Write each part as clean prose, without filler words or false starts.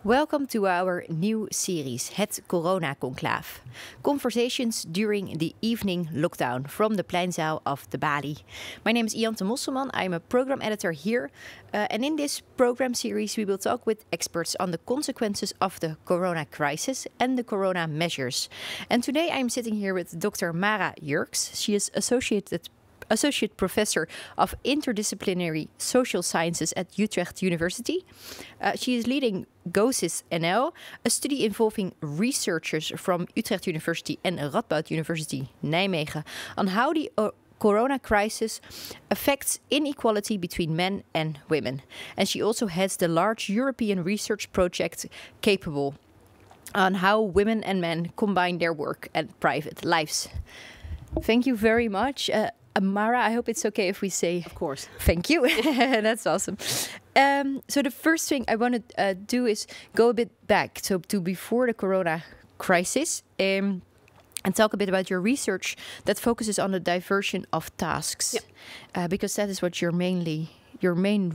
Welcome to our new series, het Coronaconclaaf. Conversations during the evening lockdown from the pleinzaal of the Balie. My name is Iante Mosselman. I'm a program editor here. And in this program series, we will talk with experts on the consequences of the corona crisis and the corona measures. And today I'm sitting here with Dr. Mara Yerkes. She is Associate Professor of Interdisciplinary Social Sciences at Utrecht University. She is leading GOSIS NL, a study involving researchers from Utrecht University and Radboud University Nijmegen on how the corona crisis affects inequality between men and women. And she also heads the large European research project Capable on how women and men combine their work and private lives. Thank you very much. Mara, I hope it's okay if we say... Of course. Thank you. That's awesome. So the first thing I want to do is go a bit back to before the corona crisis and talk a bit about your research that focuses on the diversion of tasks. Yep. Because that is what your main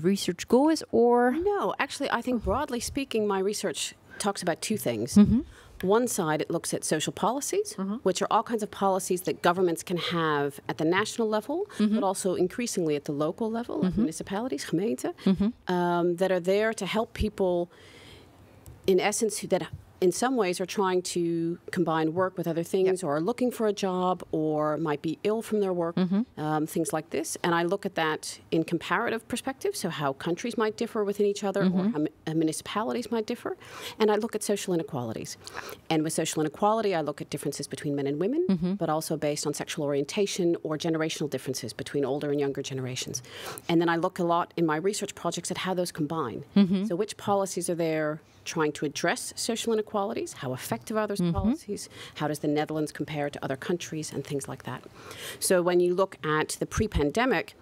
research goal is, or... No, actually, I think broadly speaking, my research talks about two things. Mm-hmm. One side, it looks at social policies, which are all kinds of policies that governments can have at the national level, but also increasingly at the local level, like municipalities, gemeenten, that are there to help people, in essence, that in some ways are trying to combine work with other things, or are looking for a job, or might be ill from their work, things like this. And I look at that in comparative perspective, so how countries might differ within each other, or how municipalities might differ. And I look at social inequalities. And with social inequality, I look at differences between men and women, but also based on sexual orientation or generational differences between older and younger generations. And then I look a lot in my research projects at how those combine. So which policies are there trying to address social inequalities? How effective are those policies? How does the Netherlands compare to other countries and things like that? So when you look at the pre-pandemic,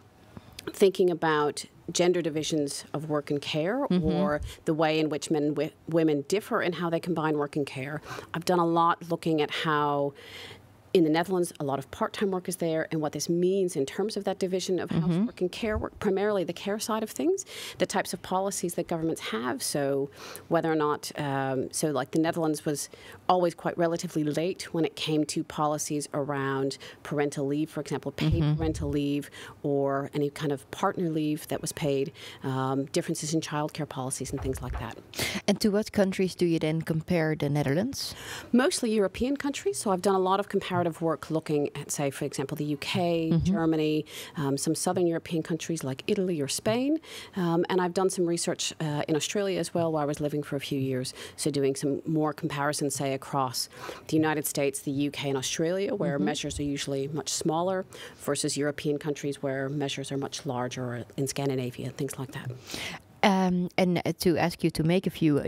thinking about gender divisions of work and care, or the way in which men and women differ in how they combine work and care, I've done a lot looking at how in the Netherlands, a lot of part-time work is there, and what this means in terms of that division of housework and care work, primarily the care side of things, the types of policies that governments have. So whether or not, so like the Netherlands was always quite relatively late when it came to policies around parental leave, for example, paid parental leave, or any kind of partner leave that was paid, differences in childcare policies and things like that. And to what countries do you then compare the Netherlands? Mostly European countries. So I've done a lot of comparative work looking at, say, for example, the UK, Germany, some southern European countries like Italy or Spain. And I've done some research in Australia as well, where I was living for a few years. So doing some more comparisons, say, across the United States, the UK, and Australia, where measures are usually much smaller, versus European countries where measures are much larger, or in Scandinavia, things like that. And to ask you to make a few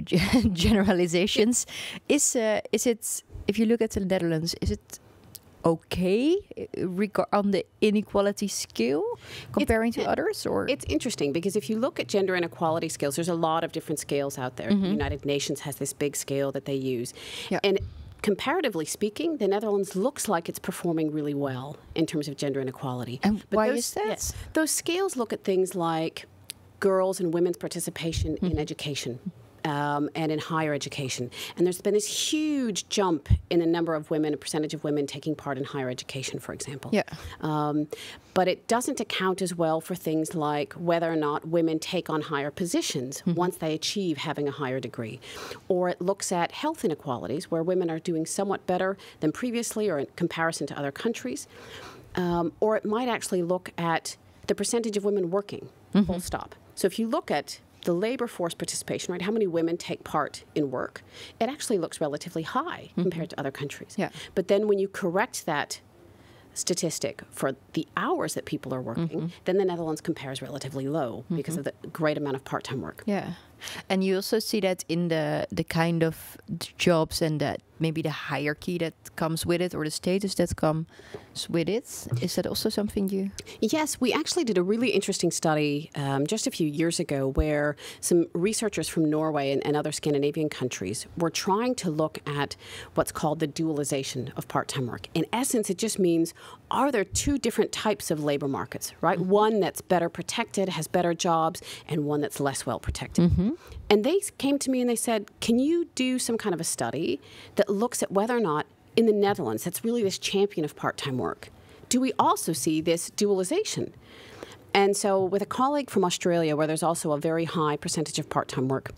generalizations, is it, if you look at the Netherlands, is it okay on the inequality scale comparing to others? Or it's interesting because if you look at gender inequality scales, there's a lot of different scales out there. The United Nations has this big scale that they use. And comparatively speaking, the Netherlands looks like it's performing really well in terms of gender inequality. And why is that? Those scales look at things like girls' and women's participation in education. And in higher education. And there's been this huge jump in the number of women, a percentage of women taking part in higher education, for example. But it doesn't account as well for things like whether or not women take on higher positions once they achieve having a higher degree. Or it looks at health inequalities, where women are doing somewhat better than previously or in comparison to other countries. Or it might actually look at the percentage of women working, full stop. So if you look at the labor force participation, right, how many women take part in work, it actually looks relatively high compared to other countries. But then when you correct that statistic for the hours that people are working, then the Netherlands compares relatively low because of the great amount of part-time work. And you also see that in the kind of jobs and that maybe the hierarchy that comes with it, or the status that comes with it. Is that also something you... Yes, we actually did a really interesting study just a few years ago where some researchers from Norway and other Scandinavian countries were trying to look at what's called the dualization of part-time work. In essence, it just means, are there two different types of labor markets, right? One that's better protected, has better jobs, and one that's less well protected. And they came to me and they said, can you do some kind of a study that looks at whether or not in the Netherlands, that's really this champion of part-time work, do we also see this dualization? And so with a colleague from Australia, where there's also a very high percentage of part-time work,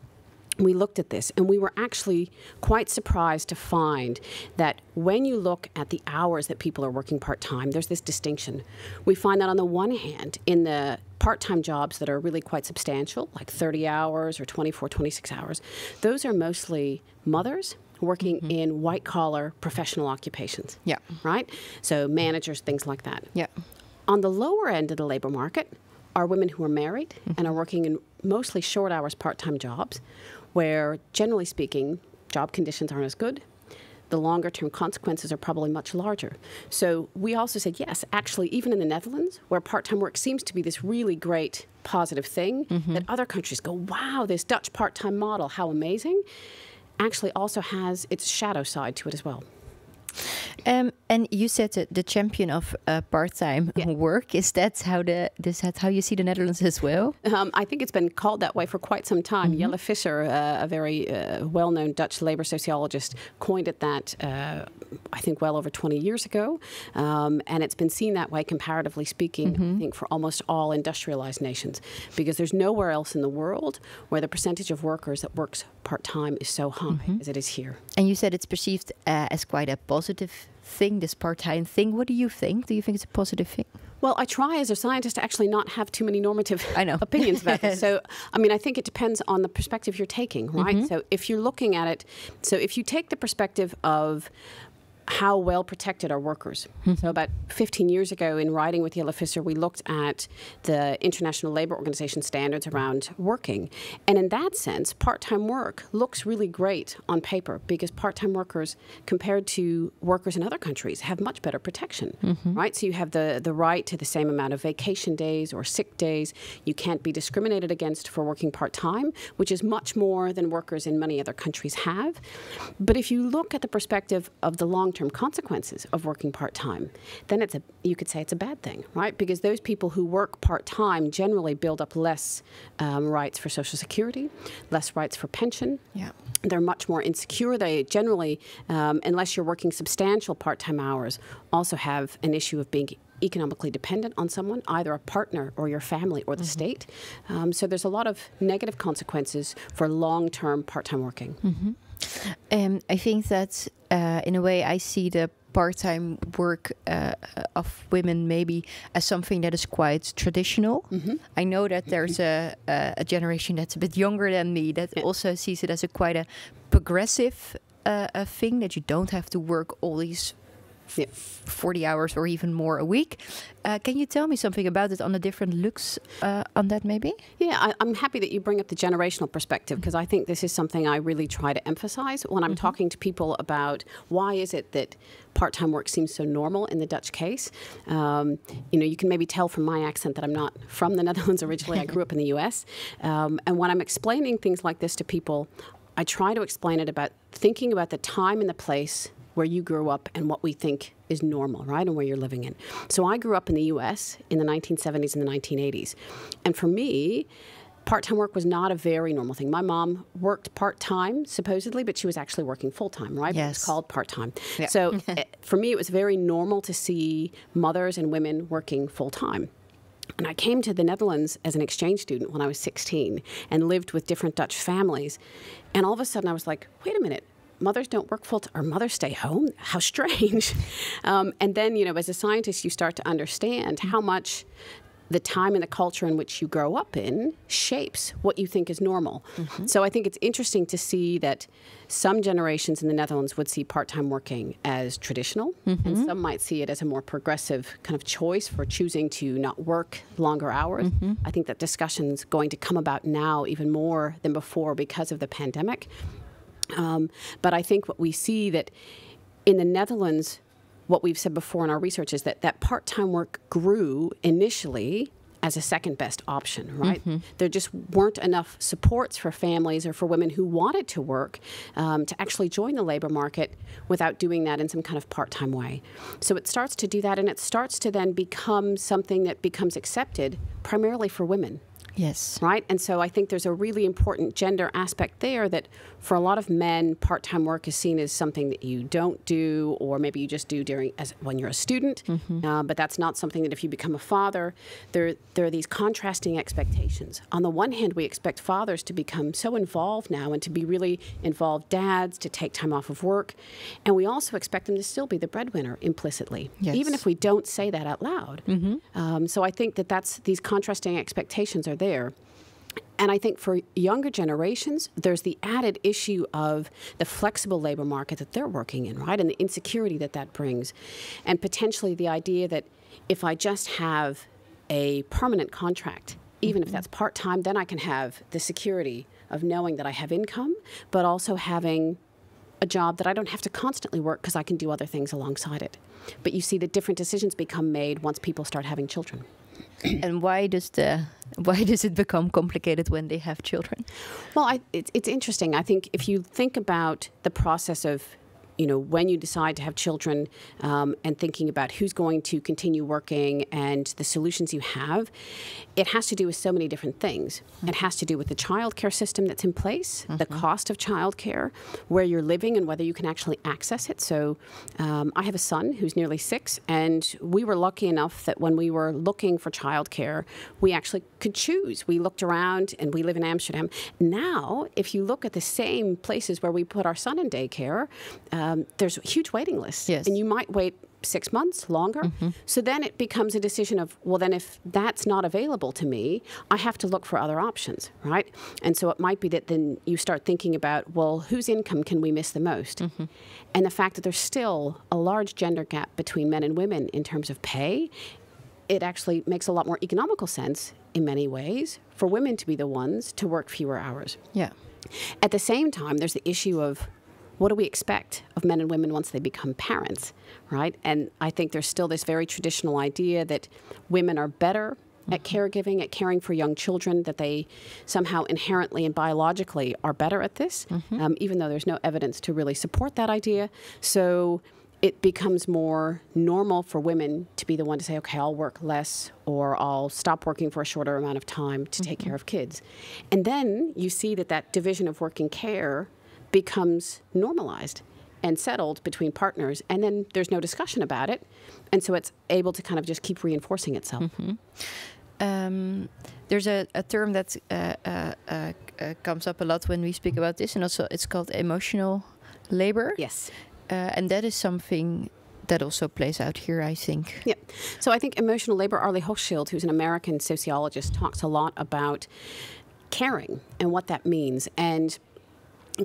we looked at this, and we were actually quite surprised to find that when you look at the hours that people are working part-time, there's this distinction. We find that on the one hand, in the part-time jobs that are really quite substantial, like 30 hours or 24, 26 hours, those are mostly mothers working in white-collar professional occupations. Yeah. Right? So managers, things like that. Yeah. On the lower end of the labor market are women who are married and are working in mostly short hours part-time jobs, where, generally speaking, job conditions aren't as good. The longer-term consequences are probably much larger. So we also said, yes, actually, even in the Netherlands, where part-time work seems to be this really great positive thing, that other countries go, wow, this Dutch part-time model, how amazing, actually also has its shadow side to it as well. And you said that the champion of part-time work. Is that how you see the Netherlands as well? I think it's been called that way for quite some time. Jelle Visser, a very well-known Dutch labor sociologist, coined it that, I think, well over 20 years ago. And it's been seen that way, comparatively speaking, I think, for almost all industrialized nations. Because there's nowhere else in the world where the percentage of workers that works part-time is so high as it is here. And you said it's perceived as quite a positive thing, this part-time thing. What do you think? Do you think it's a positive thing? Well, I try as a scientist to actually not have too many normative opinions about this. So, I mean, I think it depends on the perspective you're taking, right? So if you're looking at it, so if you take the perspective of how well protected are workers. So about 15 years ago, in writing with Jelle Visser, we looked at the International Labour Organization standards around working. And in that sense, part-time work looks really great on paper, because part-time workers, compared to workers in other countries, have much better protection, right? So you have the right to the same amount of vacation days or sick days. You can't be discriminated against for working part-time, which is much more than workers in many other countries have. But if you look at the perspective of the long-term consequences of working part-time, then you could say it's a bad thing, right? Because those people who work part-time generally build up less rights for Social Security, less rights for pension. Yeah. They're much more insecure. They generally, unless you're working substantial part-time hours, also have an issue of being economically dependent on someone, either a partner or your family or the state. So there's a lot of negative consequences for long-term part-time working. I think that in a way I see the part-time work of women maybe as something that is quite traditional. I know that there's a generation that's a bit younger than me that also sees it as quite a progressive thing, that you don't have to work all these 40 hours or even more a week. Can you tell me something about it, on the different looks on that maybe? Yeah, I'm happy that you bring up the generational perspective, because I think this is something I really try to emphasize when I'm talking to people about why is it that part-time work seems so normal in the Dutch case. You know, you can maybe tell from my accent that I'm not from the Netherlands originally. I grew up in the US. And when I'm explaining things like this to people, I try to explain it about thinking about the time and the place where you grew up and what we think is normal, right, and where you're living in. So I grew up in the U.S. in the 1970s and the 1980s. And for me, part-time work was not a very normal thing. My mom worked part-time, supposedly, but she was actually working full-time, right? Yes. It was called part-time. Yeah. So for me, it was very normal to see mothers and women working full-time. And I came to the Netherlands as an exchange student when I was 16 and lived with different Dutch families. And all of a sudden I was like, wait a minute. Mothers don't work full-time, or mothers stay home? How strange. And then, you know, as a scientist, you start to understand how much the time and the culture in which you grow up in shapes what you think is normal. So I think it's interesting to see that some generations in the Netherlands would see part-time working as traditional, and some might see it as a more progressive kind of choice for choosing to not work longer hours. I think that discussion's going to come about now even more than before because of the pandemic. But I think what we see that in the Netherlands, what we've said before in our research is that part-time work grew initially as a second best option, right? There just weren't enough supports for families or for women who wanted to work to actually join the labor market without doing that in some kind of part-time way. So it starts to do that, and it starts to then become something that becomes accepted primarily for women. Yes. Right? And so I think there's a really important gender aspect there that for a lot of men, part-time work is seen as something that you don't do, or maybe you just do when you're a student. But that's not something that if you become a father, there are these contrasting expectations. On the one hand, we expect fathers to become so involved now and to be really involved dads, to take time off of work. And we also expect them to still be the breadwinner implicitly, even if we don't say that out loud. So I think that these contrasting expectations are there. And I think for younger generations, there's the added issue of the flexible labor market that they're working in, right? And the insecurity that brings. And potentially the idea that if I just have a permanent contract, even if that's part-time, then I can have the security of knowing that I have income, but also having a job that I don't have to constantly work because I can do other things alongside it. But you see that different decisions become made once people start having children. And why does it become complicated when they have children? Well, it's interesting. I think if you think about the process of, when you decide to have children and thinking about who's going to continue working and the solutions you have, it has to do with so many different things. It has to do with the childcare system that's in place, the cost of childcare, where you're living and whether you can actually access it. So I have a son who's nearly 6, and we were lucky enough that when we were looking for childcare, we actually could choose. We looked around, and we live in Amsterdam. Now, if you look at the same places where we put our son in daycare, there's huge waiting lists. Yes. And you might wait 6 months longer. So then it becomes a decision of, well, then if that's not available to me, I have to look for other options, right? And so it might be that then you start thinking about, well, whose income can we miss the most? And the fact that there's still a large gender gap between men and women in terms of pay, it actually makes a lot more economical sense in many ways for women to be the ones to work fewer hours. Yeah. At the same time, there's the issue of, what do we expect of men and women once they become parents, right? And I think there's still this very traditional idea that women are better at caregiving, at caring for young children, that they somehow inherently and biologically are better at this, even though there's no evidence to really support that idea. So it becomes more normal for women to be the one to say, okay, I'll work less, or I'll stop working for a shorter amount of time to take care of kids. And then you see that division of work and care becomes normalized and settled between partners, and then there's no discussion about it, and so it's able to kind of just keep reinforcing itself. There's a term that comes up a lot when we speak about this, and also it's called emotional labor. Yes. And that is something that also plays out here, I think. Yeah. So I think emotional labor, Arlie Hochschild, who's an American sociologist, talks a lot about caring and what that means. And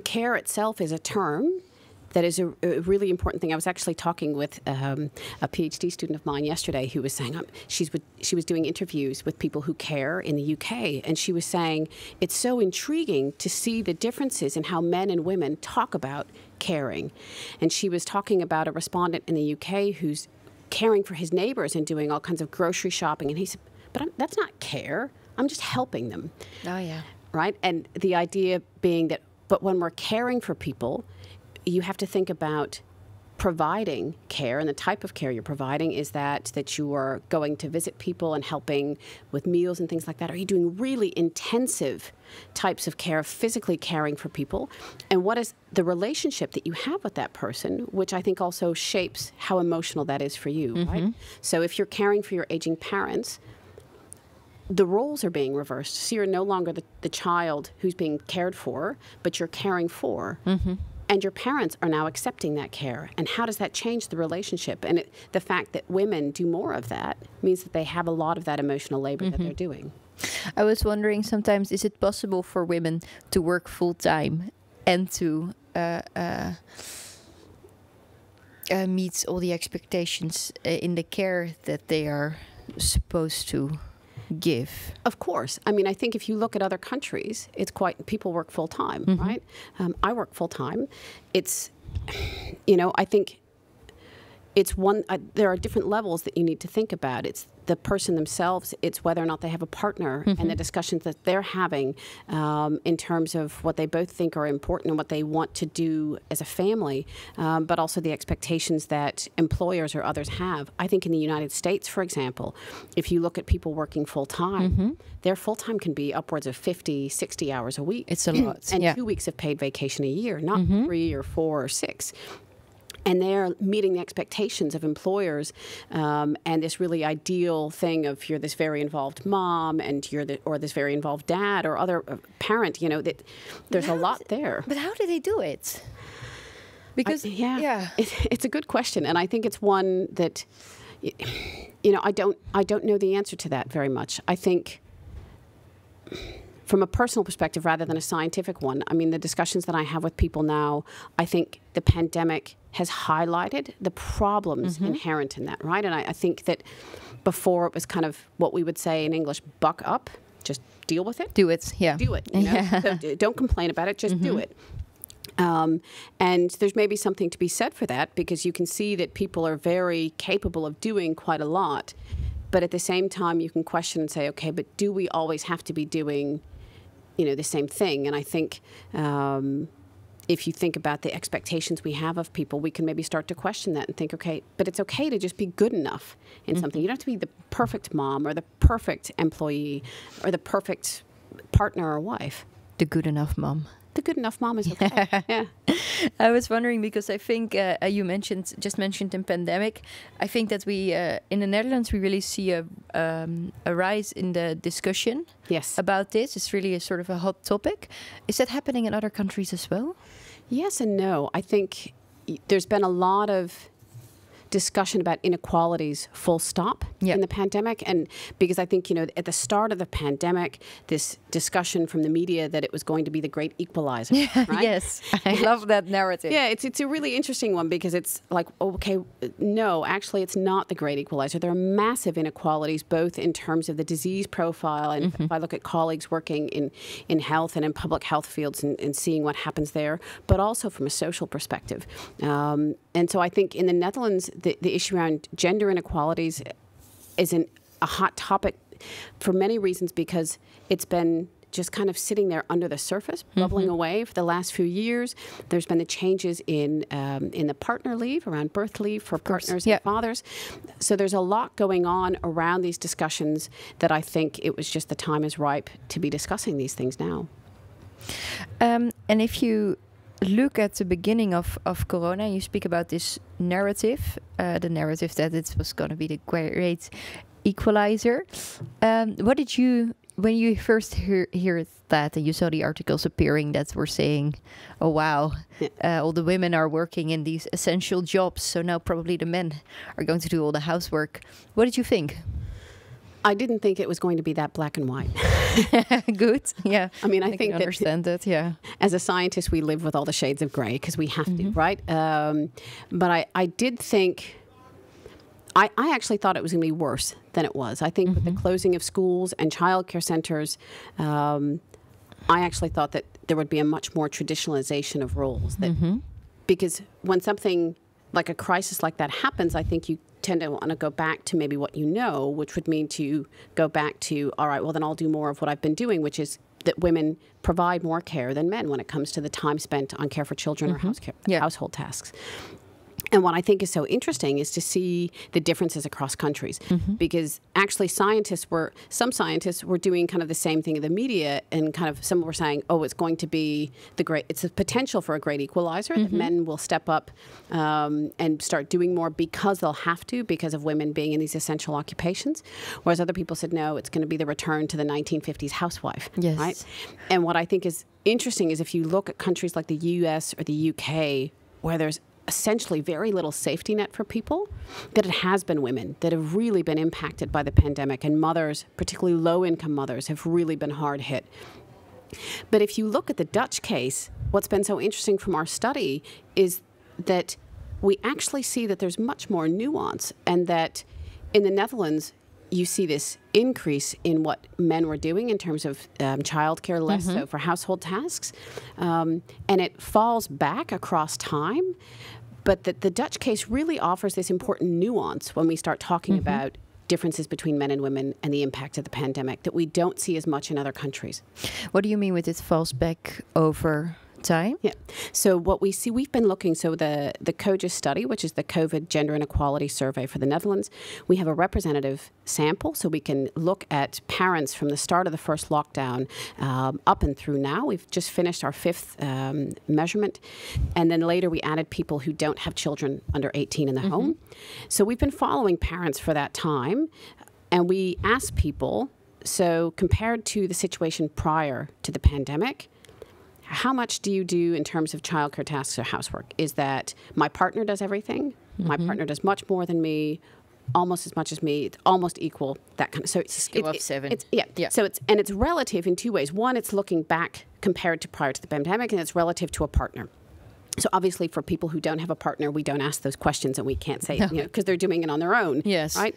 care itself is a term that is a really important thing. I was actually talking with a PhD student of mine yesterday who was saying she was doing interviews with people who care in the UK, and she was saying it's so intriguing to see the differences in how men and women talk about caring. And she was talking about a respondent in the UK who's caring for his neighbors and doing all kinds of grocery shopping, and he said, but that's not care. I'm just helping them. Oh, yeah. Right? And the idea being that, but when we're caring for people, you have to think about providing care, and the type of care you're providing is that you are going to visit people and helping with meals and things like that. Are you doing really intensive types of care, physically caring for people? And what is the relationship that you have with that person, which I think also shapes how emotional that is for you, right? So if you're caring for your aging parents, the roles are being reversed. So you're no longer the child who's being cared for, but you're caring for. And your parents are now accepting that care. And how does that change the relationship? And the fact that women do more of that means that they have a lot of that emotional labor that they're doing. I was wondering sometimes, is it possible for women to work full-time and to meet all the expectations in the care that they are supposed to give? Of course. I mean, I think if you look at other countries, it's people work full time, right? I work full time. It's, I think it's there are different levels that you need to think about. It's the person themselves. It's whether or not they have a partner and the discussions that they're having in terms of what they both think are important and what they want to do as a family, but also the expectations that employers or others have. I think in the United States, for example, if you look at people working full-time, their full-time can be upwards of 50, 60 hours a week. It's a lot. And 2 weeks of paid vacation a year, not 3 or 4 or 6. And they're meeting the expectations of employers, and this really ideal thing of you're this very involved mom, and or this very involved dad or other parent. You know, that there's a lot there. But how do they do it? Because it's a good question, and I think it's one that I don't know the answer to that very much. I think, from a personal perspective rather than a scientific one, I mean, the discussions that I have with people now, I think the pandemic has highlighted the problems inherent in that, right? And I think that before it was kind of what we would say in English, buck up, just deal with it. Do it, yeah. Do it, you know? So don't complain about it, just do it. And there's maybe something to be said for that, because you can see that people are very capable of doing quite a lot. But at the same time, you can question and say, okay, but do we always have to be doing, the same thing? And I think if you think about the expectations we have of people, we can maybe start to question that and think, okay, but it's okay to just be good enough in something. You don't have to be the perfect mom or the perfect employee or the perfect partner or wife. The good enough mom. The good enough mom is okay. Yeah. I was wondering, because I think you just mentioned in pandemic. I think that we in the Netherlands we really see a rise in the discussion about this. It's really a sort of a hot topic. Is that happening in other countries as well? Yes and no. I think there's been a lot of discussion about inequalities full stop in the pandemic. And because I think, at the start of the pandemic, this discussion from the media that it was going to be the great equalizer, right? Yes, I love that narrative. Yeah, it's a really interesting one, because it's like, okay, no, actually it's not the great equalizer. There are massive inequalities, both in terms of the disease profile, and if I look at colleagues working in health and in public health fields and seeing what happens there, but also from a social perspective. And so I think in the Netherlands, the issue around gender inequalities is a hot topic for many reasons, because it's been just kind of sitting there under the surface, bubbling away for the last few years. There's been the changes in the partner leave, around birth leave for partners and fathers. So there's a lot going on around these discussions that I think it was just the time is ripe to be discussing these things now. And if you look at the beginning of Corona, you speak about this narrative, the narrative that it was going to be the great equalizer. What did you, when you first hear that and you saw the articles appearing that were saying, oh wow, all the women are working in these essential jobs, so now probably the men are going to do all the housework. What did you think? I didn't think it was going to be that black and white. Good, yeah. I mean, I think understand that, yeah. As a scientist, we live with all the shades of gray because we have to, right? But I did think, I actually thought it was going to be worse than it was. I think with the closing of schools and childcare centers, I actually thought that there would be a much more traditionalization of roles. That, because when something like a crisis like that happens, I think you tend to want to go back to maybe what you know, which would mean to go back to, all right, well, then I'll do more of what I've been doing, which is that women provide more care than men when it comes to the time spent on care for children or household tasks. And what I think is so interesting is to see the differences across countries, because actually some scientists were doing kind of the same thing in the media, and kind of some were saying, oh, it's going to be it's a potential for a great equalizer, that men will step up and start doing more because they'll have to, because of women being in these essential occupations. Whereas other people said, no, it's going to be the return to the 1950s housewife, right? And what I think is interesting is if you look at countries like the US or the UK, where there's essentially very little safety net for people, that it has been women that have really been impacted by the pandemic, and mothers, particularly low-income mothers, have really been hard hit. But if you look at the Dutch case, what's been so interesting from our study is that we actually see that there's much more nuance, and that in the Netherlands, you see this increase in what men were doing in terms of childcare, less so for household tasks. And it falls back across time. but the Dutch case really offers this important nuance when we start talking about differences between men and women and the impact of the pandemic that we don't see as much in other countries. What do you mean with it falls back over time? Yeah. So what we see, we've been looking, so the COGIS study, which is the COVID Gender Inequality Survey for the Netherlands, we have a representative sample, so we can look at parents from the start of the first lockdown up and through now. We've just finished our 5th measurement, and then later we added people who don't have children under 18 in the home. So we've been following parents for that time, and we asked people, so compared to the situation prior to the pandemic, how much do you do in terms of childcare tasks or housework? Is that my partner does everything? My partner does much more than me, almost as much as me. It's almost equal. That kind of. So it's scale of 7. Yeah. So it's relative in 2 ways. One, it's looking back compared to prior to the pandemic, and it's relative to a partner. So obviously, for people who don't have a partner, we don't ask those questions, and we can't say because they're doing it on their own. Yes. Right.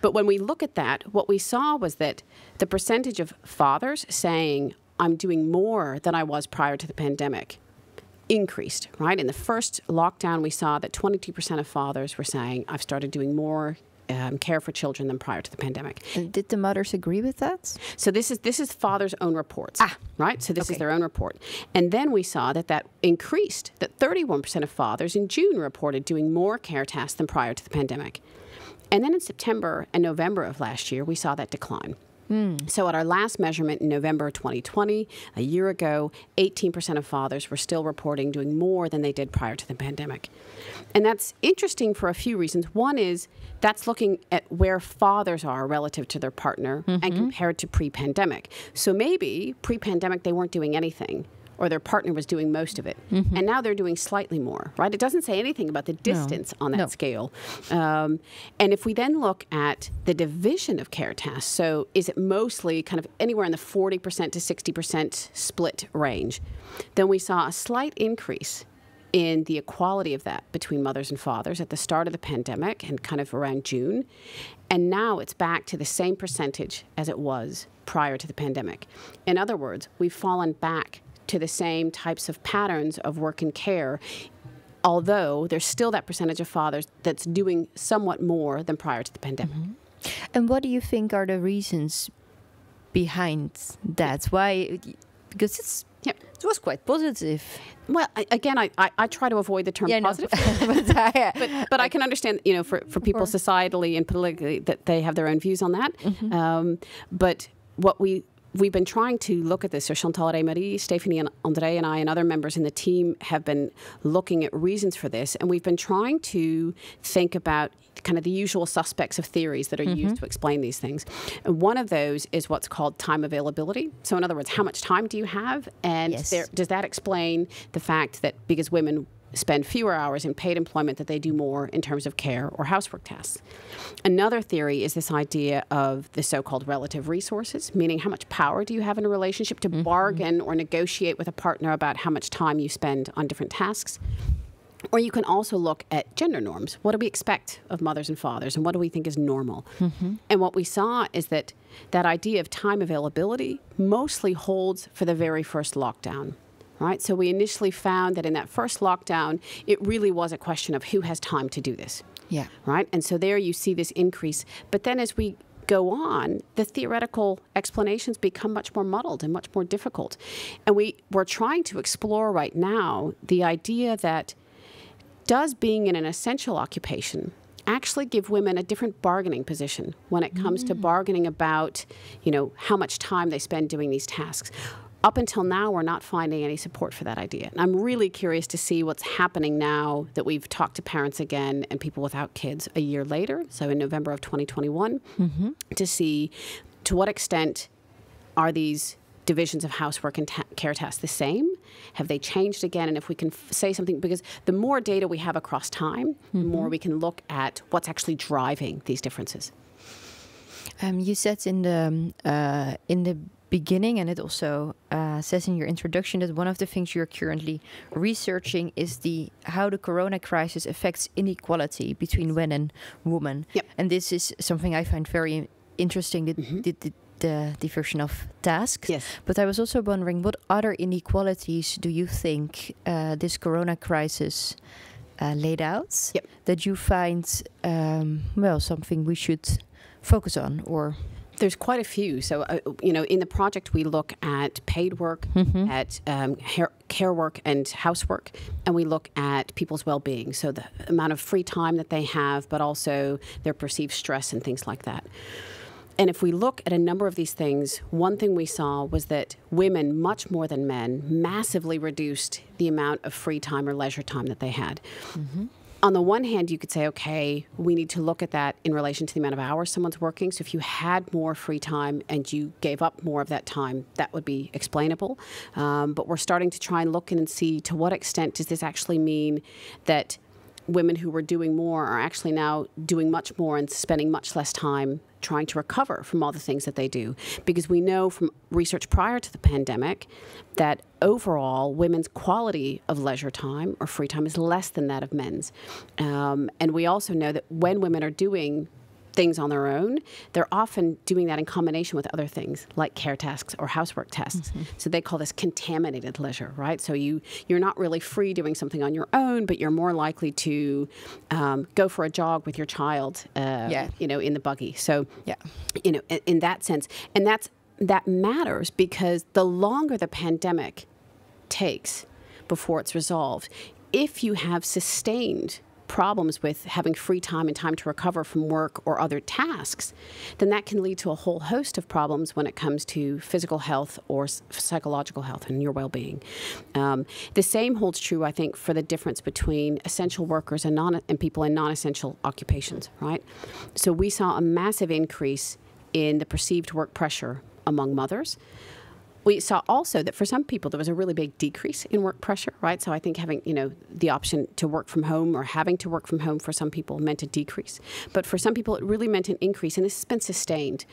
But when we look at that, what we saw was that the percentage of fathers saying, I'm doing more than I was prior to the pandemic, increased, right? In the first lockdown, we saw that 22% of fathers were saying, I've started doing more care for children than prior to the pandemic. And did the mothers agree with that? So this is fathers' own reports, right? So this is their own report. And then we saw that increased, that 31% of fathers in June reported doing more care tasks than prior to the pandemic. And then in September and November of last year, we saw that decline. So at our last measurement in November 2020, a year ago, 18% of fathers were still reporting doing more than they did prior to the pandemic. And that's interesting for a few reasons. One is that's looking at where fathers are relative to their partner and compared to pre-pandemic. So maybe pre-pandemic they weren't doing anything, or their partner was doing most of it. And now they're doing slightly more, right? It doesn't say anything about the distance on that scale. And if we then look at the division of care tasks, so is it mostly kind of anywhere in the 40% to 60% split range, then we saw a slight increase in the equality of that between mothers and fathers at the start of the pandemic and kind of around June. And now it's back to the same percentage as it was prior to the pandemic. In other words, we've fallen back to the same types of patterns of work and care, although there's still that percentage of fathers that's doing somewhat more than prior to the pandemic. And what do you think are the reasons behind that? Why? Because it was quite positive. Well, again, I try to avoid the term positive, but I can understand, for people societally and politically that they have their own views on that. But what we've been trying to look at this. So Chantal Reymarie, Stephanie and André and I and other members in the team have been looking at reasons for this. And we've been trying to think about kind of the usual suspects of theories that are used to explain these things. And one of those is what's called time availability. So in other words, how much time do you have? And does that explain the fact that because women spend fewer hours in paid employment that they do more in terms of care or housework tasks? Another theory is this idea of the so-called relative resources, meaning how much power do you have in a relationship to bargain or negotiate with a partner about how much time you spend on different tasks. Or you can also look at gender norms. What do we expect of mothers and fathers, and what do we think is normal? And what we saw is that idea of time availability mostly holds for the very first lockdown. Right? So we initially found that in that first lockdown, it really was a question of who has time to do this. Yeah. Right? And so there you see this increase. But then as we go on, the theoretical explanations become much more muddled and much more difficult. And we're trying to explore right now the idea that does being in an essential occupation actually give women a different bargaining position when it comes to bargaining about, how much time they spend doing these tasks. Up until now, we're not finding any support for that idea. And I'm really curious to see what's happening now that we've talked to parents again and people without kids a year later, so in November of 2021, to see to what extent are these divisions of housework and care tasks the same? Have they changed again? And if we can say something, because the more data we have across time, the more we can look at what's actually driving these differences. You said in the beginning, and it also says in your introduction, that one of the things you're currently researching is how the corona crisis affects inequality between men and women. And this is something I find very interesting, the division of tasks. But I was also wondering, what other inequalities do you think this corona crisis laid out Yep. that you find, something we should focus on, or... There's quite a few. So, in the project, we look at paid work, at care work and housework, and we look at people's well-being. So the amount of free time that they have, but also their perceived stress and things like that. And if we look at a number of these things, one thing we saw was that women, much more than men, massively reduced the amount of free time or leisure time that they had. On the one hand, you could say, okay, we need to look at that in relation to the amount of hours someone's working. So if you had more free time and you gave up more of that time, that would be explainable. But we're starting to try and look in and see to what extent does this actually mean that women who were doing more are actually now doing much more and spending much less time trying to recover from all the things that they do. Because we know from research prior to the pandemic that overall women's quality of leisure time or free time is less than that of men's. And we also know that when women are doing things on their own, they're often doing that in combination with other things like care tasks or housework tasks. So they call this contaminated leisure, right? So you're not really free doing something on your own, but you're more likely to go for a jog with your child, in the buggy. So, in that sense, and that matters because the longer the pandemic takes before it's resolved, if you have sustained problems with having free time and time to recover from work or other tasks, then that can lead to a whole host of problems when it comes to physical health or psychological health and your well-being. The same holds true, I think, for the difference between essential workers and people in non-essential occupations, right? So we saw a massive increase in the perceived work pressure among mothers. We saw also that for some people there was a really big decrease in work pressure, right? So I think having, the option to work from home or having to work from home for some people meant a decrease. But for some people it really meant an increase, and this has been sustained.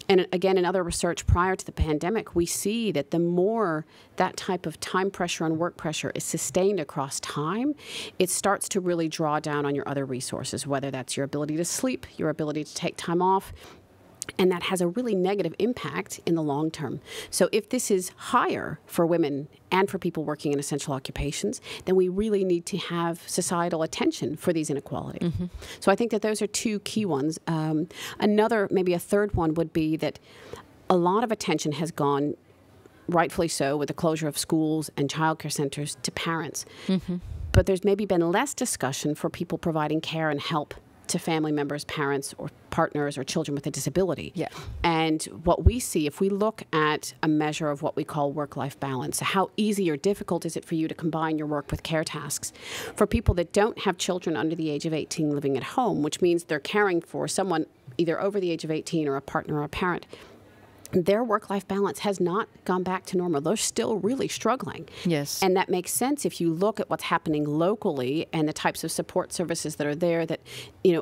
And again, in other research prior to the pandemic, we see that the more that type of time pressure and work pressure is sustained across time, it starts to really draw down on your other resources, whether that's your ability to sleep, your ability to take time off. And that has a really negative impact in the long term. So if this is higher for women and for people working in essential occupations, then we really need to have societal attention for these inequalities. So I think that those are two key ones. Maybe a third one would be that a lot of attention has gone, rightfully so, with the closure of schools and childcare centers to parents. But there's maybe been less discussion for people providing care and help to family members, parents, or partners, or children with a disability. And what we see, if we look at a measure of what we call work-life balance, how easy or difficult is it for you to combine your work with care tasks? For people that don't have children under the age of 18 living at home, which means they're caring for someone either over the age of 18 or a partner or a parent, their work-life balance has not gone back to normal. They're still really struggling. Yes. And that makes sense if you look at what's happening locally and the types of support services that are there, that,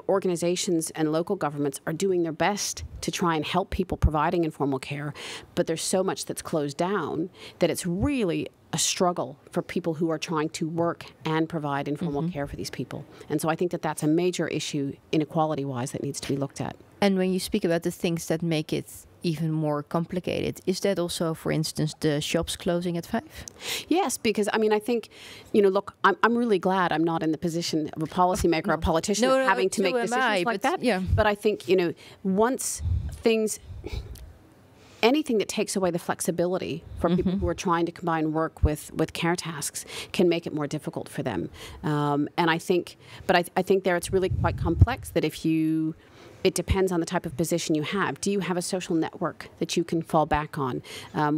organizations and local governments are doing their best to try and help people providing informal care. But there's so much that's closed down that it's really a struggle for people who are trying to work and provide informal care for these people. And so I think that that's a major issue inequality-wise that needs to be looked at. And when you speak about the things that make it even more complicated, is that also, for instance, the shops closing at 5? Yes, because I think, look, I'm really glad I'm not in the position of a policymaker or a politician having to make decisions like that. Yeah. But I think, once anything that takes away the flexibility for people who are trying to combine work with care tasks can make it more difficult for them. And I think there it's really quite complex that it depends on the type of position you have. Do you have a social network that you can fall back on?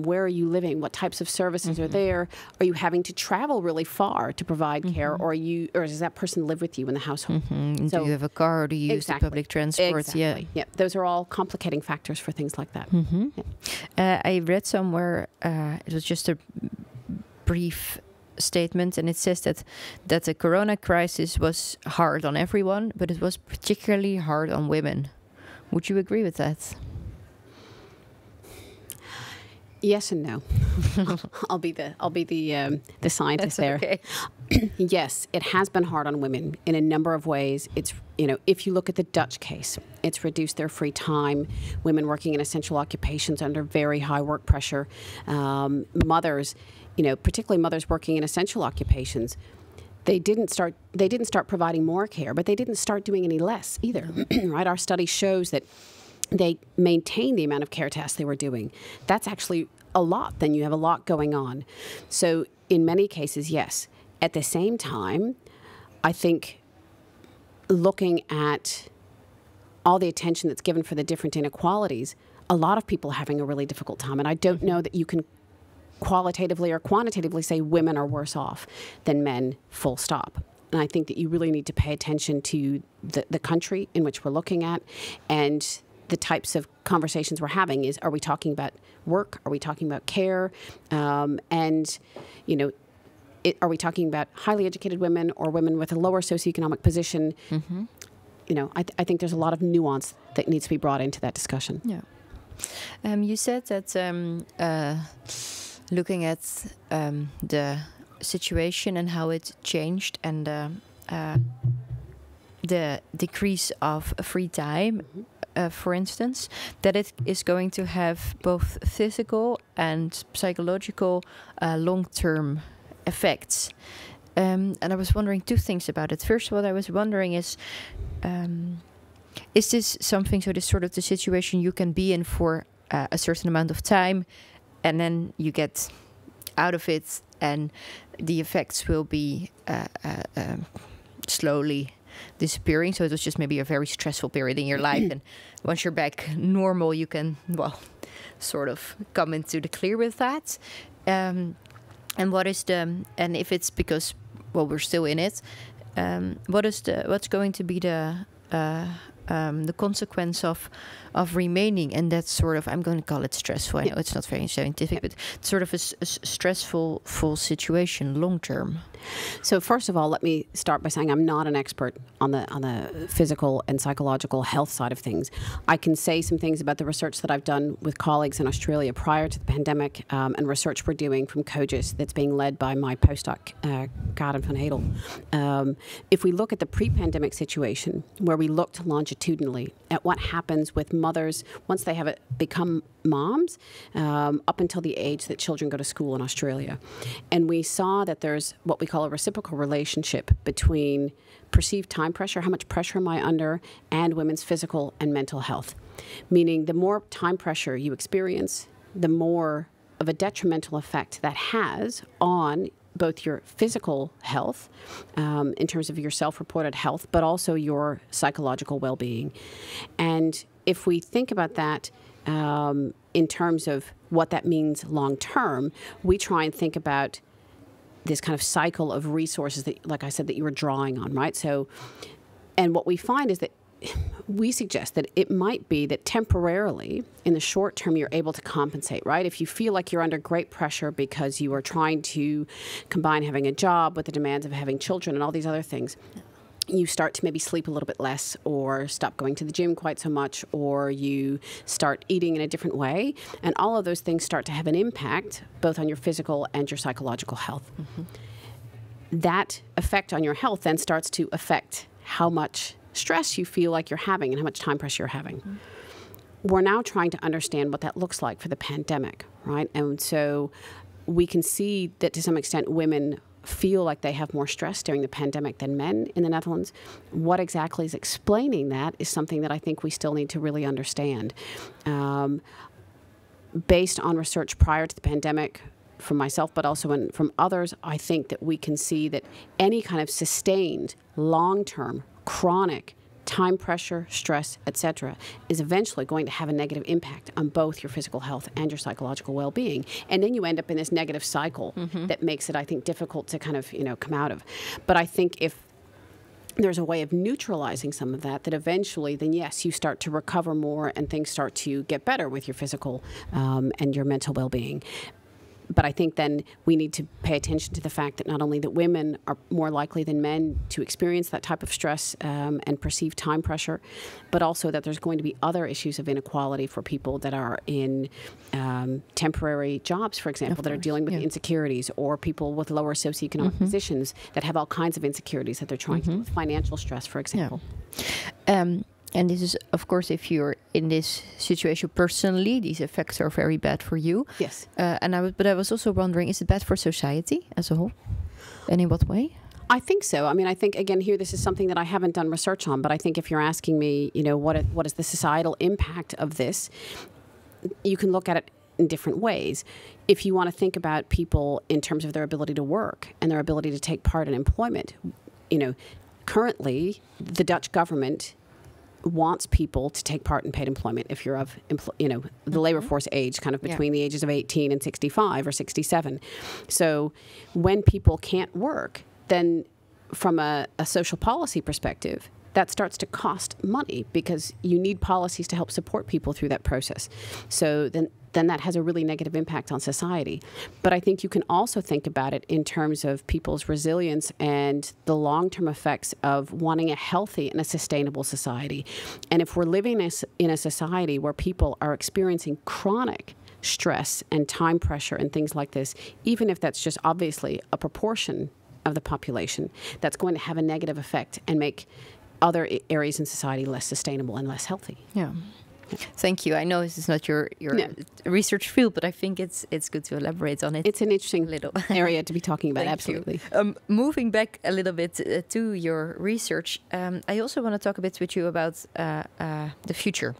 Where are you living? What types of services are there? Are you having to travel really far to provide care, or does that person live with you in the household? So, do you have a car, or do you use the public transport? Exactly. Yeah, those are all complicating factors for things like that. I read somewhere, it was just a brief statement, and it says that the corona crisis was hard on everyone, but it was particularly hard on women. Would you agree with that? Yes and no. I'll be the scientist there. Okay. Yes, it has been hard on women in a number of ways. It's if you look at the Dutch case, it's reduced their free time. Women working in essential occupations under very high work pressure. Mothers, particularly mothers working in essential occupations, They didn't start providing more care, but they didn't start doing any less either. Right? Our study shows that they maintained the amount of care tasks they were doing. That's actually a lot. Then you have a lot going on. So in many cases, yes. At the same time, I think looking at all the attention that's given for the different inequalities, a lot of people are having a really difficult time. And I don't know that you can qualitatively or quantitatively say women are worse off than men, full stop. And I think that you really need to pay attention to the country in which we're looking at, and the types of conversations we're having is, are we talking about work? Are we talking about care? And, you know, are we talking about highly educated women or women with a lower socioeconomic position? You know, I think there's a lot of nuance that needs to be brought into that discussion. Yeah. You said that looking at the situation and how it changed, and the decrease of free time, for instance, that it is going to have both physical and psychological long-term effects. And I was wondering two things about it. First, what I was wondering is this something, so this sort of the situation you can be in for a certain amount of time, and then you get out of it, and the effects will be slowly disappearing. So it was just maybe a very stressful period in your life, and once you're back normal, you can, well, sort of come into the clear with that. And what is and if it's because, well, we're still in it, what's going to be the consequence of remaining in that sort of, I'm going to call it stressful. I know it's not very scientific, but sort of a stressful full situation long term. So first of all, let me start by saying I'm not an expert on the physical and psychological health side of things. I can say some things about the research that I've done with colleagues in Australia prior to the pandemic, and research we're doing from COGIS that's being led by my postdoc, Karen van Hedel. If we look at the pre-pandemic situation, where we looked longitudinally at what happens with mothers once they have become moms, up until the age that children go to school in Australia. And we saw that there's what we call a reciprocal relationship between perceived time pressure, how much pressure am I under, and women's physical and mental health. Meaning the more time pressure you experience, the more of a detrimental effect that has on both your physical health, in terms of your self-reported health, but also your psychological well-being. And if we think about that in terms of what that means long-term, we try and think about this kind of cycle of resources that, like I said, that you were drawing on, right? So, and what we find is that we suggest that it might be that temporarily, in the short term, you're able to compensate, right? If you feel like you're under great pressure because you are trying to combine having a job with the demands of having children and all these other things, you start to maybe sleep a little bit less, or stop going to the gym quite so much, or you start eating in a different way. And all of those things start to have an impact both on your physical and your psychological health. That effect on your health then starts to affect how much stress you feel like you're having and how much time pressure you're having. We're now trying to understand what that looks like for the pandemic, right? And so we can see that to some extent women feel like they have more stress during the pandemic than men in the Netherlands. What exactly is explaining that is something that I think we still need to really understand. Based on research prior to the pandemic, from myself, but also from others, I think that we can see that any kind of sustained, long-term, chronic time pressure, stress, etc., is eventually going to have a negative impact on both your physical health and your psychological well-being. And then you end up in this negative cycle that makes it, I think, difficult to kind of, come out of. But I think if there's a way of neutralizing some of that eventually, then yes, you start to recover more and things start to get better with your physical and your mental well-being. But I think then we need to pay attention to the fact that not only that women are more likely than men to experience that type of stress and perceived time pressure, but also that there's going to be other issues of inequality for people that are in temporary jobs, for example, that are dealing with insecurities, or people with lower socioeconomic positions that have all kinds of insecurities that they're trying to deal with, financial stress, for example. And this is, of course, if you're in this situation personally, these effects are very bad for you. Yes. But I was also wondering, is it bad for society as a whole? And in what way? I think so. I mean, I think, again, here, this is something that I haven't done research on, but I think if you're asking me, what is the societal impact of this, you can look at it in different ways. If you want to think about people in terms of their ability to work and their ability to take part in employment, currently, the Dutch government wants people to take part in paid employment if you're of, the labor force age, kind of between the ages of 18 and 65 or 67. So when people can't work, then from a social policy perspective, that starts to cost money because you need policies to help support people through that process. So then that has a really negative impact on society. But I think you can also think about it in terms of people's resilience and the long-term effects of wanting a healthy and a sustainable society. And if we're living in a society where people are experiencing chronic stress and time pressure and things like this, even if that's just obviously a proportion of the population, that's going to have a negative effect and make other areas in society less sustainable and less healthy. Yeah. Thank you. I know this is not your research field, but I think it's good to elaborate on it. It's an interesting area to be talking about, absolutely. Moving back a little bit to your research, I also want to talk a bit with you about the future.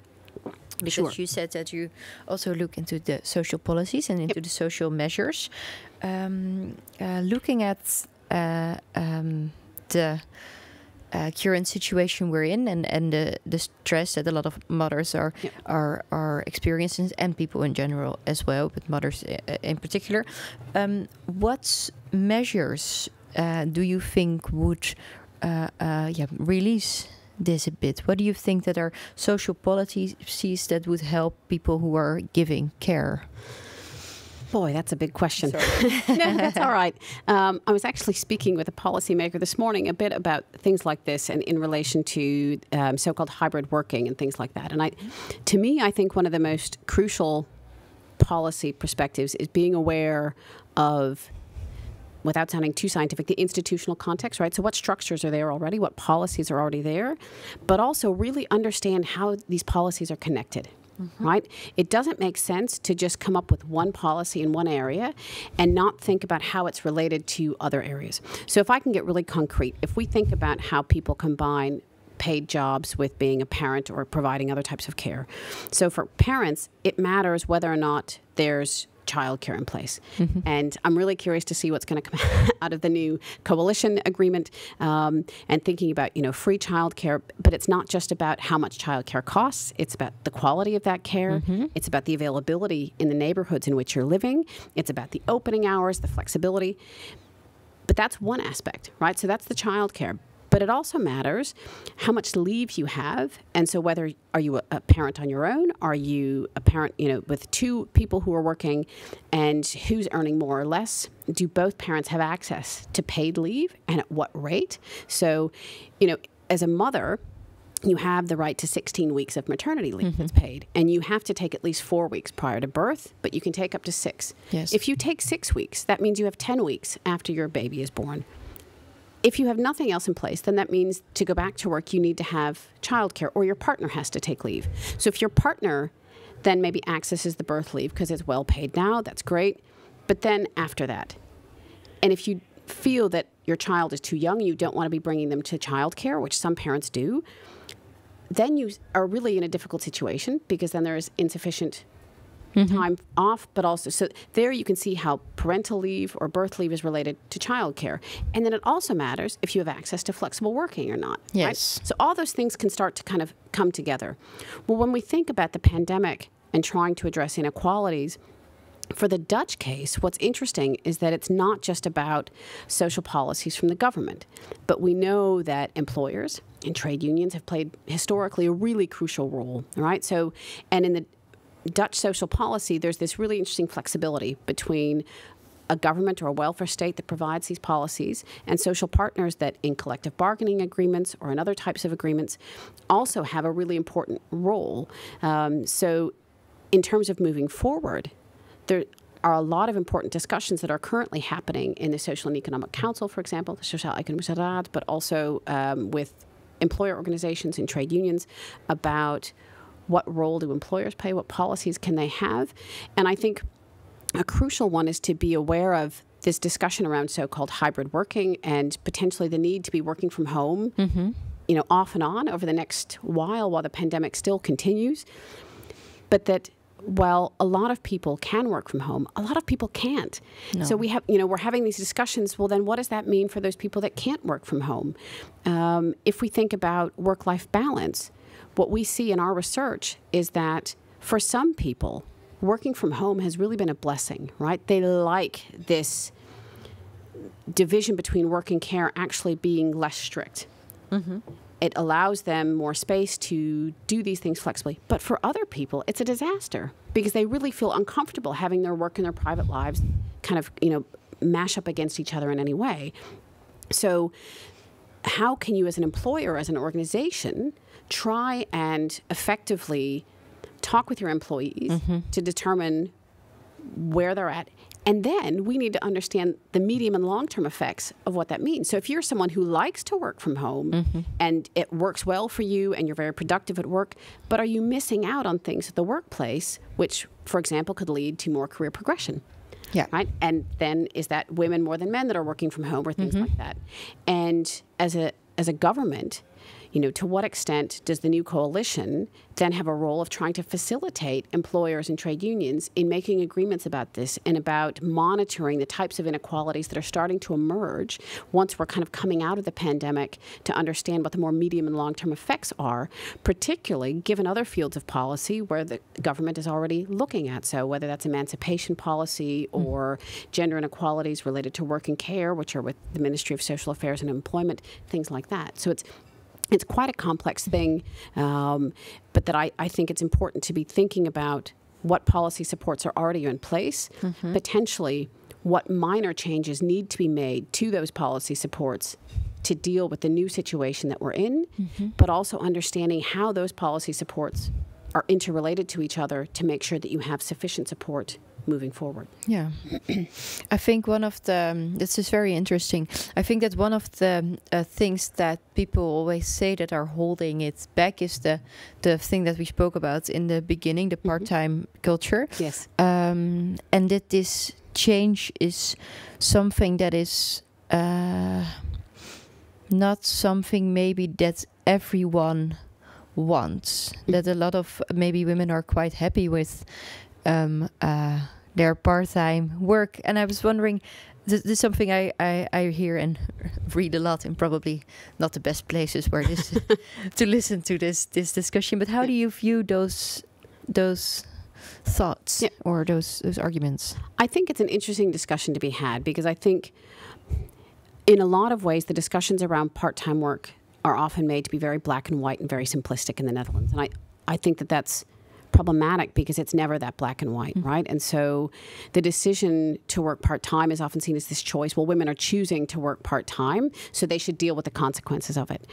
Because you said that you also look into the social policies and into the social measures. Looking at the current situation we're in and the stress that a lot of mothers are experiencing, and people in general as well, but mothers in particular. What measures do you think would release this a bit? What do you think that are social policies that would help people who are giving care? Boy, that's a big question. No, that's all right. I was actually speaking with a policymaker this morning a bit about things like this and in relation to so-called hybrid working and things like that. And to me, I think one of the most crucial policy perspectives is being aware of, without sounding too scientific, the institutional context, right? So what structures are there already? What policies are already there? But also really understand how these policies are connected. Right? It doesn't make sense to just come up with one policy in one area and not think about how it's related to other areas. So if I can get really concrete, if we think about how people combine paid jobs with being a parent or providing other types of care. So for parents, it matters whether or not there's childcare in place. And I'm really curious to see what's going to come out of the new coalition agreement and thinking about, free childcare. But it's not just about how much childcare costs. It's about the quality of that care. It's about the availability in the neighborhoods in which you're living. It's about the opening hours, the flexibility. But that's one aspect, right? So that's the childcare. But it also matters how much leave you have. And so whether are you a parent on your own? Are you a parent, with two people who are working, and who's earning more or less? Do both parents have access to paid leave, and at what rate? So, as a mother, you have the right to 16 weeks of maternity leave that's paid. And you have to take at least 4 weeks prior to birth, but you can take up to 6. Yes. If you take 6 weeks, that means you have 10 weeks after your baby is born. If you have nothing else in place, then that means to go back to work, you need to have childcare, or your partner has to take leave. So if your partner then maybe accesses the birth leave because it's well paid now, that's great. But then after that, and if you feel that your child is too young, you don't want to be bringing them to childcare, which some parents do, then you are really in a difficult situation because then there is insufficient time off, but also, so there you can see how parental leave or birth leave is related to childcare. And then it also matters if you have access to flexible working or not. Yes. Right? So all those things can start to kind of come together. Well, when we think about the pandemic and trying to address inequalities, for the Dutch case, what's interesting is that it's not just about social policies from the government, but we know that employers and trade unions have played historically a really crucial role, right? So, and in the Dutch social policy, there's this really interesting flexibility between a government or a welfare state that provides these policies and social partners that in collective bargaining agreements or in other types of agreements also have a really important role. So in terms of moving forward, there are a lot of important discussions that are currently happening in the Social and Economic Council, for example, the Sociaal-Economische Raad, but also with employer organizations and trade unions about what role do employers play, what policies can they have. And I think a crucial one is to be aware of this discussion around so-called hybrid working and potentially the need to be working from home, off and on over the next while the pandemic still continues. But that while a lot of people can work from home, a lot of people can't. No. So we're having these discussions. Well, then what does that mean for those people that can't work from home? If we think about work-life balance, what we see in our research is that for some people, working from home has really been a blessing, right? They like this division between work and care actually being less strict. It allows them more space to do these things flexibly. But for other people, it's a disaster because they really feel uncomfortable having their work and their private lives kind of, mash up against each other in any way. So how can you as an employer, as an organization, try and effectively talk with your employees to determine where they're at? And then we need to understand the medium and long-term effects of what that means. So if you're someone who likes to work from home and it works well for you and you're very productive at work, but are you missing out on things at the workplace, which, for example, could lead to more career progression? Yeah. Right. And then is that women more than men that are working from home or things like that? And as a government, to what extent does the new coalition then have a role of trying to facilitate employers and trade unions in making agreements about this and about monitoring the types of inequalities that are starting to emerge once we're kind of coming out of the pandemic to understand what the more medium and long-term effects are, particularly given other fields of policy where the government is already looking at. So whether that's emancipation policy or gender inequalities related to work and care, which are with the Ministry of Social Affairs and Employment, things like that. So it's quite a complex thing, but that I think it's important to be thinking about what policy supports are already in place, potentially what minor changes need to be made to those policy supports to deal with the new situation that we're in, but also understanding how those policy supports are interrelated to each other to make sure that you have sufficient support moving forward. Yeah. I think this is very interesting. I think that one of the things that people always say that are holding it back is the thing that we spoke about in the beginning, the part-time culture. Yes. And that this change is something that is not something maybe that everyone wants. That a lot of maybe women are quite happy with their part-time work. And I was wondering, this is something I hear and read a lot, and probably not the best places where this to listen to this discussion. But how do you view those thoughts or those arguments? I think it's an interesting discussion to be had because I think in a lot of ways the discussions around part-time work are often made to be very black and white and very simplistic in the Netherlands. And I think that that's problematic because it's never that black and white, right? And so the decision to work part-time is often seen as this choice. Well, women are choosing to work part-time, so they should deal with the consequences of it.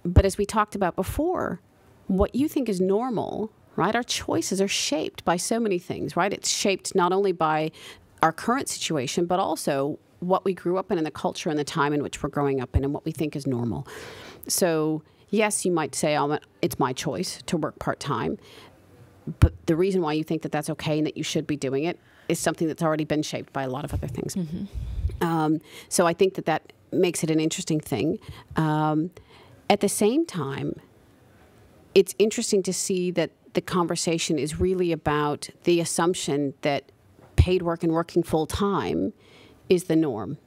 But as we talked about before, what you think is normal, right? Our choices are shaped by so many things, right? It's shaped not only by our current situation, but also what we grew up in and the culture and the time in which we're growing up in and what we think is normal. So yes, you might say, it's my choice to work part-time. But the reason why you think that that's okay and that you should be doing it is something that's already been shaped by a lot of other things. So I think that makes it an interesting thing. At the same time, it's interesting to see that the conversation is really about the assumption that paid work and working full-time is the norm.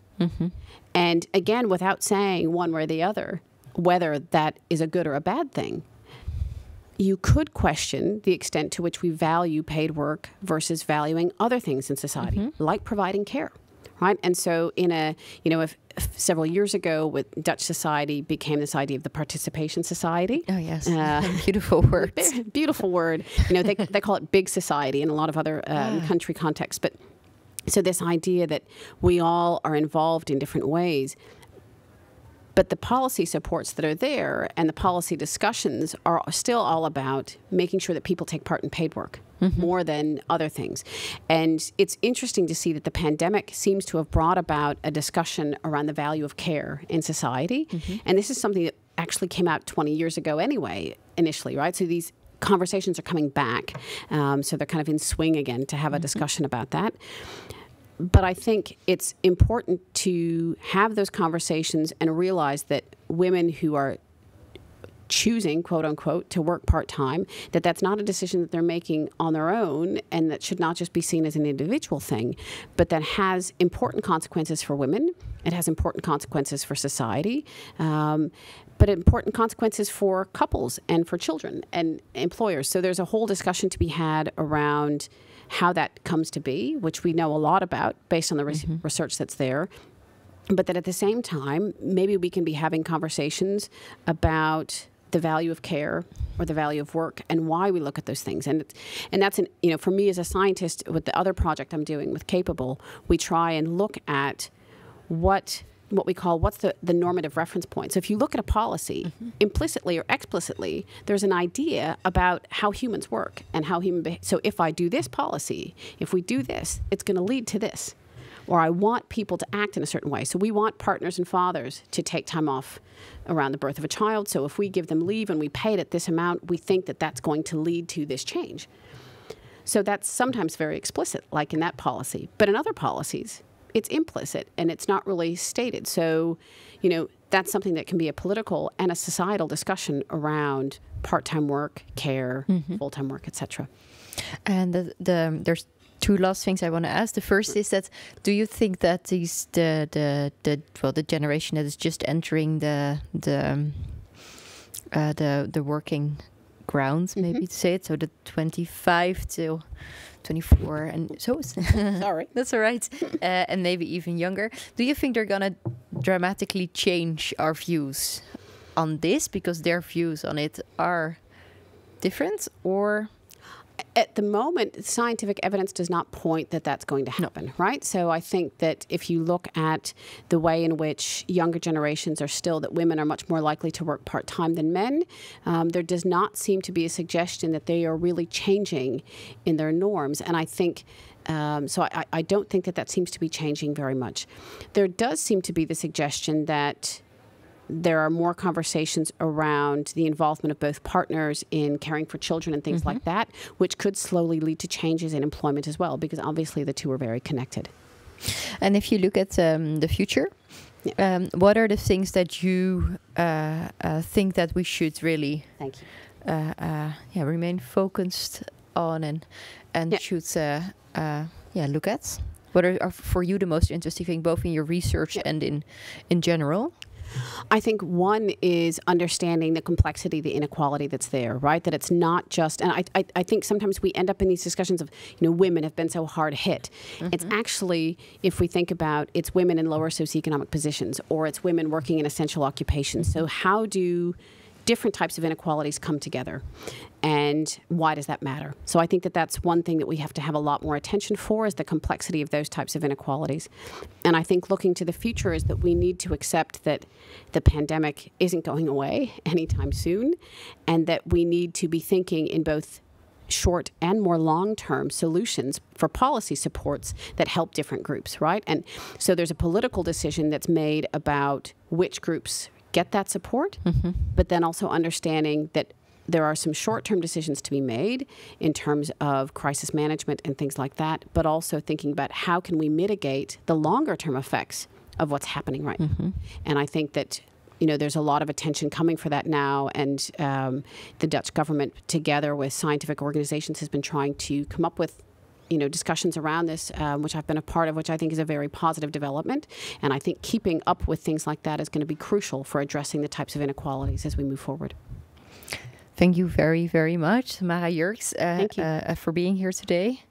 And again, without saying one way or the other whether that is a good or a bad thing, you could question the extent to which we value paid work versus valuing other things in society, like providing care, right? And so if several years ago with Dutch society became this idea of the participation society. Oh, yes. Beautiful word. Beautiful word. They call it big society in a lot of other country contexts. But so this idea that we all are involved in different ways. But the policy supports that are there and the policy discussions are still all about making sure that people take part in paid work more than other things. And it's interesting to see that the pandemic seems to have brought about a discussion around the value of care in society. And this is something that actually came out 20 years ago anyway, initially, right? So these conversations are coming back. So they're kind of in swing again to have a discussion about that. But I think it's important to have those conversations and realize that women who are choosing, quote unquote, to work part-time, that's not a decision that they're making on their own, and that should not just be seen as an individual thing, but that has important consequences for women. It has important consequences for society, but important consequences for couples and for children and employers. So there's a whole discussion to be had around how that comes to be, which we know a lot about based on the research that's there. But that at the same time, maybe we can be having conversations about the value of care or the value of work and why we look at those things. And that's, for me as a scientist, with the other project I'm doing with Capable, we try and look at what we call, what's the normative reference point. So if you look at a policy, implicitly or explicitly, there's an idea about how humans work and how so if I do this policy, if we do this, it's going to lead to this. Or I want people to act in a certain way. So we want partners and fathers to take time off around the birth of a child. So if we give them leave and we pay it at this amount, we think that that's going to lead to this change. So that's sometimes very explicit, like in that policy. But in other policies, it's implicit and it's not really stated. So, that's something that can be a political and a societal discussion around part-time work, care, full-time work, etc. And there's two last things I want to ask. The first is that, do you think that the generation that is just entering the working grounds, maybe to say it, so the 25 till 24 and so sorry, that's all right, and maybe even younger, do you think they're gonna dramatically change our views on this because their views on it are different? Or at the moment, scientific evidence does not point that that's going to happen, right? So I think that if you look at the way in which younger generations are still, that women are much more likely to work part-time than men, there does not seem to be a suggestion that they are really changing in their norms. And I think, I don't think that seems to be changing very much. There does seem to be the suggestion that there are more conversations around the involvement of both partners in caring for children and things like that, which could slowly lead to changes in employment as well, because obviously the two are very connected. And if you look at the future, what are the things that you think that we should really remain focused on and should look at? What are for you the most interesting thing, both in your research and in general? I think one is understanding the complexity, the inequality that's there, right? That it's not just, and I think sometimes we end up in these discussions of, women have been so hard hit. It's actually, if we think about, it's women in lower socioeconomic positions, or it's women working in essential occupations. So how do different types of inequalities come together, and why does that matter? So I think that that's one thing that we have to have a lot more attention for, is the complexity of those types of inequalities. And I think looking to the future is that we need to accept that the pandemic isn't going away anytime soon, and that we need to be thinking in both short and more long-term solutions for policy supports that help different groups, right? And so there's a political decision that's made about which groups get that support, but then also understanding that there are some short-term decisions to be made in terms of crisis management and things like that, but also thinking about how can we mitigate the longer-term effects of what's happening right now. And I think that there's a lot of attention coming for that now, and the Dutch government, together with scientific organizations, has been trying to come up with discussions around this, which I've been a part of, which I think is a very positive development. And I think keeping up with things like that is going to be crucial for addressing the types of inequalities as we move forward. Thank you very, very much, Mara Yerkes, Thank you. For being here today.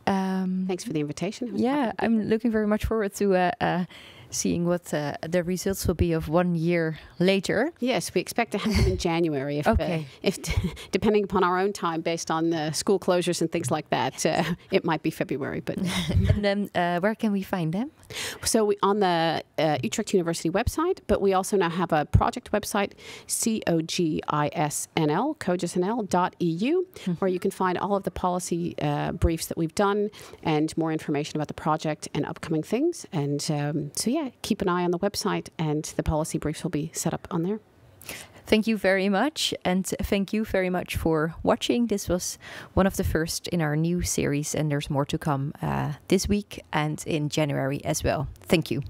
Thanks for the invitation. I'm looking very much forward to seeing what the results will be of 1 year later. Yes, we expect to have them in January, if depending upon our own time, based on the school closures and things like that. It might be February, but. And then where can we find them? So on the Utrecht University website, but we also now have a project website, cogisnl.eu, where you can find all of the policy briefs that we've done and more information about the project and upcoming things. And keep an eye on the website, and the policy briefs will be set up on there. Thank you very much. And thank you very much for watching. This was one of the first in our new series, and there's more to come this week and in January as well. Thank you.